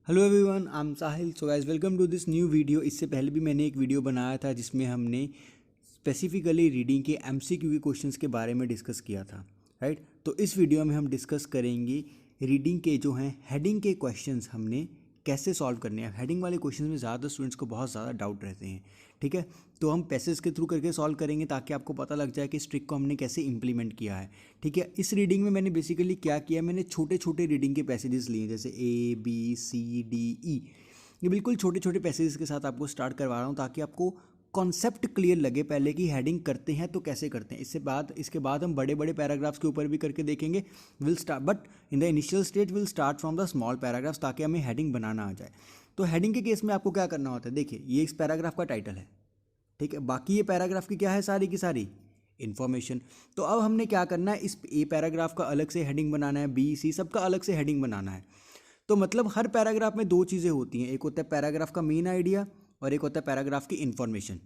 Hello everyone, I am Sahil. So guys, welcome to this new video. इससे पहले भी मैंने एक वीडियो बनाया था जिसमें हमने स्पेसिफिकली रीडिंग के एमसीक्यू के क्वेश्चंस के बारे में डिस्कस किया था, राइट। तो इस वीडियो में हम डिस्कस करेंगे रीडिंग के जो हैं हेडिंग के क्वेश्चंस हमने कैसे सॉल्व करने हैं। हेडिंग वाले क्वेश्चन में ज़्यादा स्टूडेंट्स को बहुत ज़्यादा डाउट रहते हैं, ठीक है। तो हम पैसेज के थ्रू करके सॉल्व करेंगे ताकि आपको पता लग जाए कि इस ट्रिक को हमने कैसे इंप्लीमेंट किया है, ठीक है। इस रीडिंग में मैंने बेसिकली क्या किया, मैंने छोटे छोटे रीडिंग के पैसेजेस लिए, जैसे ABCDE। ये बिल्कुल छोटे छोटे पैसेजेस के साथ आपको स्टार्ट करवा रहा हूँ ताकि आपको कॉन्सेप्ट क्लियर लगे पहले कि हेडिंग करते हैं तो कैसे करते हैं। इसके बाद हम बड़े बड़े पैराग्राफ्स के ऊपर भी करके देखेंगे। Will start but in the initial stage will start from the small paragraphs ताकि हमें हेडिंग बनाना आ जाए। तो हेडिंग के केस में आपको क्या करना होता है, देखिए ये इस पैराग्राफ का टाइटल है, ठीक है। बाकी ये पैराग्राफ की क्या है, सारी की सारी इन्फॉर्मेशन। तो अब हमने क्या करना है, इस ए पैराग्राफ का अलग से हेडिंग बनाना है, B, C सबका अलग से हेडिंग बनाना है। तो मतलब हर पैराग्राफ में दो चीज़ें होती हैं, एक होता है पैराग्राफ का मेन आइडिया और एक होता है पैराग्राफ की इन्फॉर्मेशन।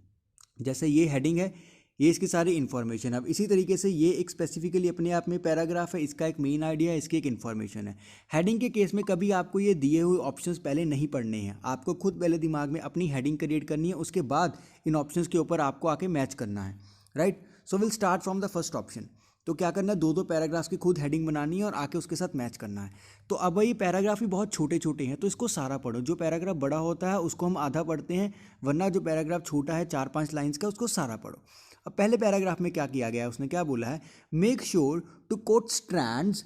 जैसे ये हेडिंग है, ये इसकी सारी इन्फॉर्मेशन। अब इसी तरीके से ये एक स्पेसिफिकली अपने आप में पैराग्राफ है, इसका एक मेन आइडिया है, इसकी एक इन्फॉर्मेशन है। हेडिंग के केस में कभी आपको ये दिए हुए ऑप्शंस पहले नहीं पढ़ने हैं, आपको खुद पहले दिमाग में अपनी हेडिंग क्रिएट करनी है, उसके बाद इन ऑप्शंस के ऊपर आपको आके मैच करना है, right. So will start from the first option. तो क्या करना है, दो दो पैराग्राफ्स की खुद हेडिंग बनानी है और आके उसके साथ मैच करना है। तो अब ये पैराग्राफ ही बहुत छोटे छोटे हैं तो इसको सारा पढ़ो। जो पैराग्राफ बड़ा होता है उसको हम आधा पढ़ते हैं, वरना जो पैराग्राफ छोटा है 4-5 लाइंस का उसको सारा पढ़ो। अब पहले पैराग्राफ में क्या किया गया है, उसने क्या बोला है, make sure to coat strands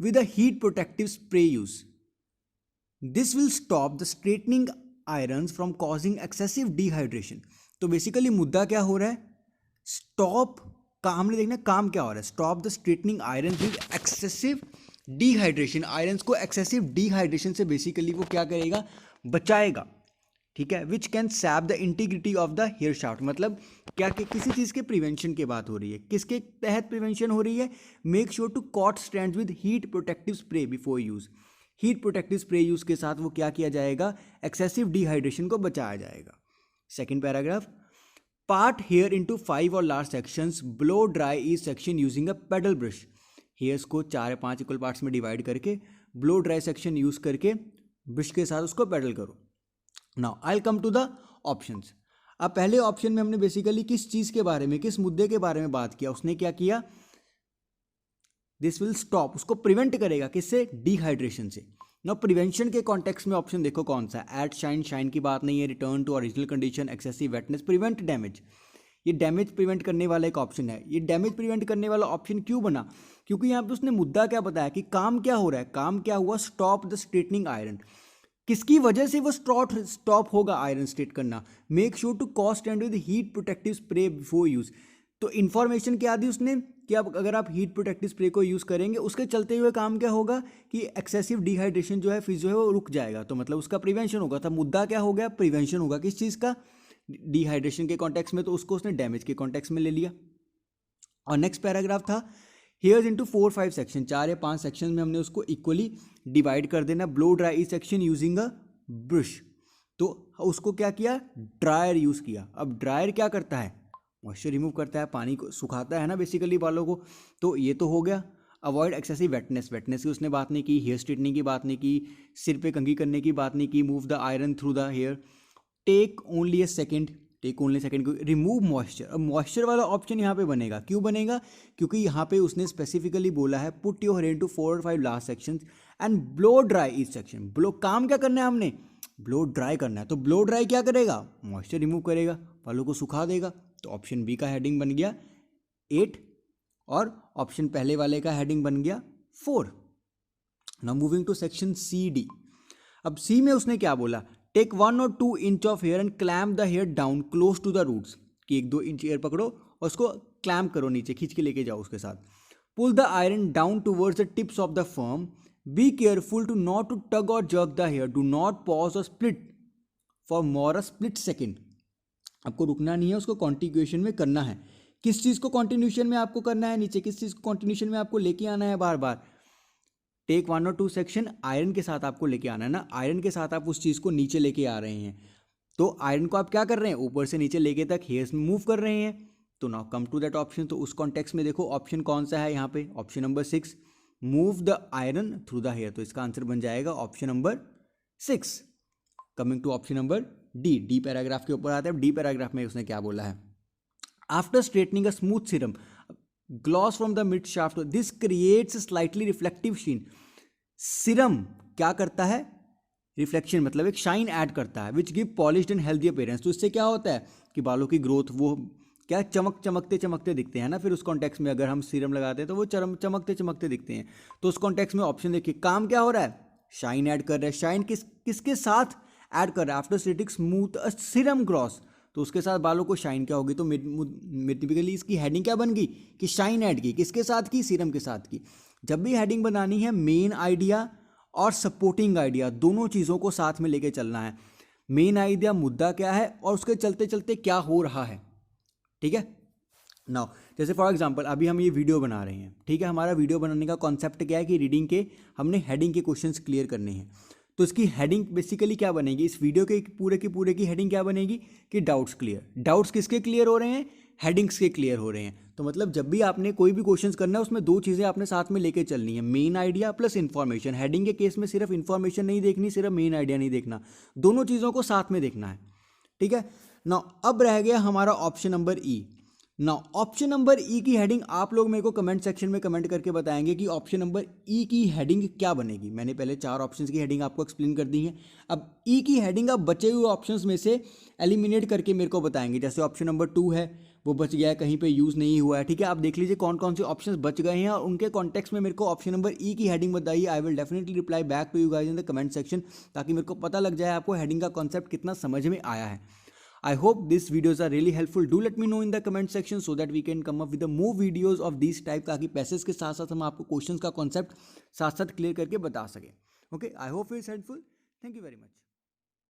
with a heat protective spray use. This will stop the straightening irons from causing excessive dehydration. तो बेसिकली मुद्दा क्या हो रहा है, स्टॉप का हमने देखना काम क्या हो रहा है, stop the straightening iron with excessive dehydration. Irons को एक्सेसिव डिहाइड्रेशन से बेसिकली वो क्या करेगा, बचाएगा, ठीक है। Which can sap the integrity of the hair shaft. मतलब क्या कि किसी चीज़ के प्रिवेंशन की बात हो रही है, किसके तहत प्रिवेंशन हो रही है, make sure to coat strands with heat protective spray before use. Heat protective spray use के साथ वो क्या किया जाएगा, एक्सेसिव डिहाइड्रेशन को बचाया जाएगा। Second paragraph, part hair into 5 और large sections, blow dry each section using a paddle brush. Hairs को 4 या 5 इक्वल पार्ट्स में डिवाइड करके ब्लो ड्राई सेक्शन यूज करके ब्रश के साथ उसको पेडल करो। Now I come to the options. अब पहले ऑप्शन में हमने बेसिकली किस चीज के बारे में, किस मुद्दे के बारे में बात किया, उसने क्या किया, दिस विल स्टॉप, उसको प्रिवेंट करेगा, किससे, डिहाइड्रेशन से। ना प्रिवेंशन के कॉन्टेक्स्ट में ऑप्शन देखो कौन सा है, एट शाइन, शाइन की बात नहीं है, return to original condition, excessive wetness, prevent damage. ये डैमेज प्रिवेंट करने वाला एक ऑप्शन है। ये डैमेज प्रिवेंट करने वाला ऑप्शन क्यों बना, क्योंकि यहाँ पे उसने मुद्दा क्या बताया कि काम क्या हो रहा है, काम क्या हुआ, स्टॉप द स्ट्रेटनिंग आयरन। किसकी वजह से वो स्टॉप होगा आयरन स्ट्रेट करना, make sure to cost and with heat protective spray before use. तो इन्फॉर्मेशन क्या दी उसने कि अब अगर आप हीट प्रोटेक्टिव स्प्रे को यूज़ करेंगे उसके चलते हुए काम क्या होगा कि एक्सेसिव डिहाइड्रेशन जो है फिर जो है वो रुक जाएगा, तो मतलब उसका प्रिवेंशन होगा। था मुद्दा क्या हो गया, प्रिवेंशन होगा किस चीज़ का, डिहाइड्रेशन के कॉन्टेक्स्ट में, तो उसको उसने डैमेज के कॉन्टेक्स्ट में ले लिया। और नेक्स्ट पैराग्राफ था, हेयर्स इनटू 4-5 सेक्शन, 4 या 5 सेक्शन में हमने उसको इक्वली डिवाइड कर देना, blow dry each section using a brush. तो उसको क्या किया, ड्रायर यूज़ किया। अब ड्रायर क्या करता है, मॉइस्चर रिमूव करता है, पानी को सुखाता है ना बेसिकली बालों को। तो ये तो हो गया। अवॉइड एक्सेसिव वेटनेस, वेटनेस की उसने बात नहीं की, हेयर स्ट्रेटनिंग की बात नहीं की, सिर पे कंघी करने की बात नहीं की, move the iron through the hair, take only a second, take only second, remove moisture. अब मॉइस्चर वाला ऑप्शन यहाँ पे बनेगा, क्यों बनेगा, क्योंकि यहाँ पे उसने स्पेसिफिकली बोला है पुट योर हेयर इनटू 4 और 5 last section and blow dry each section. Blow काम क्या करना है हमने, ब्लो ड्राई करना है। तो ब्लो ड्राई क्या करेगा, मॉइस्चर रिमूव करेगा, बालों को सुखा देगा। तो ऑप्शन बी का हेडिंग बन गया 8 और ऑप्शन पहले वाले का हेडिंग बन गया 4। Now moving to section CD। अब सी में उसने क्या बोला, टेक 1 और 2 inch of hair and clamp the hair down close to the roots. कि 1-2 इंच हेयर पकड़ो और उसको क्लैम्प करो, नीचे खींच के लेके जाओ उसके साथ। Pull the iron down towards the tips of the firm, be careful to not to tug or jerk the hair, do not pause or split for more a split second. आपको रुकना नहीं है, उसको कॉन्टिन्यूएशन में करना है। किस चीज़ को कॉन्टिन्यूएशन में आपको करना है, नीचे किस चीज़ को कॉन्टिन्यूएशन में आपको लेके आना है, बार बार टेक 1 और 2 सेक्शन आयरन के साथ आपको लेके आना है ना, आयरन के साथ आप उस चीज़ को नीचे लेके आ रहे हैं। तो आयरन को आप क्या कर रहे हैं, ऊपर से नीचे लेके तक हेयर्स में मूव कर रहे हैं। तो now come to that option. तो उस कॉन्टेक्स्ट में देखो ऑप्शन कौन सा है यहाँ पे, option number 6, move the iron through the hair. तो इसका आंसर बन जाएगा option number 6. Coming to option number D paragraph के ऊपर आता है. डी पैराग्राफ में उसने क्या बोला है? After straightening a smooth serum gloss from the mid shaft this creates slightly reflective sheen. Serum क्या करता है? रिफ्लेक्शन मतलब एक शाइन ऐड करता है, which give polished and healthy appearance. तो इससे क्या होता है कि बालों की ग्रोथ वो क्या चमकते दिखते हैं ना. फिर उस कॉन्टेक्स्ट में अगर हम सीरम लगाते हैं तो वो चमकते दिखते हैं. तो उस कॉन्टेक्स्ट में ऑप्शन देखिए, काम क्या हो रहा है? शाइन ऐड कर रहा है. शाइन किसके साथ ऐड कर रहा है? After straightening smooth serum gloss, तो उसके साथ बालों को शाइन क्या होगी? तो टिपिकली इसकी हेडिंग क्या बन गई कि शाइन ऐड की. किसके साथ की? सीरम के साथ की. जब भी हेडिंग बनानी है, मेन आइडिया और सपोर्टिंग आइडिया दोनों चीज़ों को साथ में लेके चलना है. मेन आइडिया मुद्दा क्या है और उसके चलते चलते क्या हो रहा है. ठीक है. नाउ जैसे फॉर एग्जांपल अभी हम ये वीडियो बना रहे हैं. ठीक है. हमारा वीडियो बनाने का कॉन्सेप्ट क्या है कि रीडिंग के हमने हेडिंग के क्वेश्चंस क्लियर करने हैं. तो इसकी हेडिंग बेसिकली क्या बनेगी? इस वीडियो के पूरे की हेडिंग क्या बनेगी कि डाउट्स क्लियर. डाउट्स किसके क्लियर हो रहे हैं? हेडिंग्स के क्लियर हो रहे हैं. तो मतलब जब भी आपने कोई भी क्वेश्चंस करना है उसमें दो चीज़ें आपने साथ में लेके चलनी है, main idea plus information. Heading के केस में सिर्फ इन्फॉर्मेशन नहीं देखनी, सिर्फ मेन आइडिया नहीं देखना, दोनों चीज़ों को साथ में देखना है. ठीक है ना. अब रह गया हमारा ऑप्शन नंबर ई. ना ऑप्शन नंबर ई की हेडिंग आप लोग मेरे को कमेंट सेक्शन में कमेंट करके बताएंगे कि ऑप्शन नंबर ई की हेडिंग क्या बनेगी. मैंने पहले 4 ऑप्शंस की हेडिंग आपको एक्सप्लेन कर दी है. अब ई की हेडिंग आप बचे हुए ऑप्शंस में से एलिमिनेट करके मेरे को बताएंगे. जैसे ऑप्शन नंबर 2 है वो बच गया है, कहीं पे यूज़ नहीं हुआ है. ठीक है. आप देख लीजिए कौन कौन से ऑप्शंस बच गए हैं और उनके कॉन्टेक्स्ट में मेरे को ऑप्शन नंबर ई की हेडिंग बताइए. I will definitely reply back to you guys in the comment section, ताकि मेरे को पता लग जाए आपको हेडिंग का कॉन्सेप्ट कितना समझ में आया है. I hope these videos are really helpful. Do let me know in the comment section so that we can come up with the more videos of these type, ताकि पैसेज के साथ साथ हम आपको क्वेश्चंस का कॉन्सेप्ट साथ साथ clear करके बता सकें. Okay, I hope it's helpful. Thank you very much.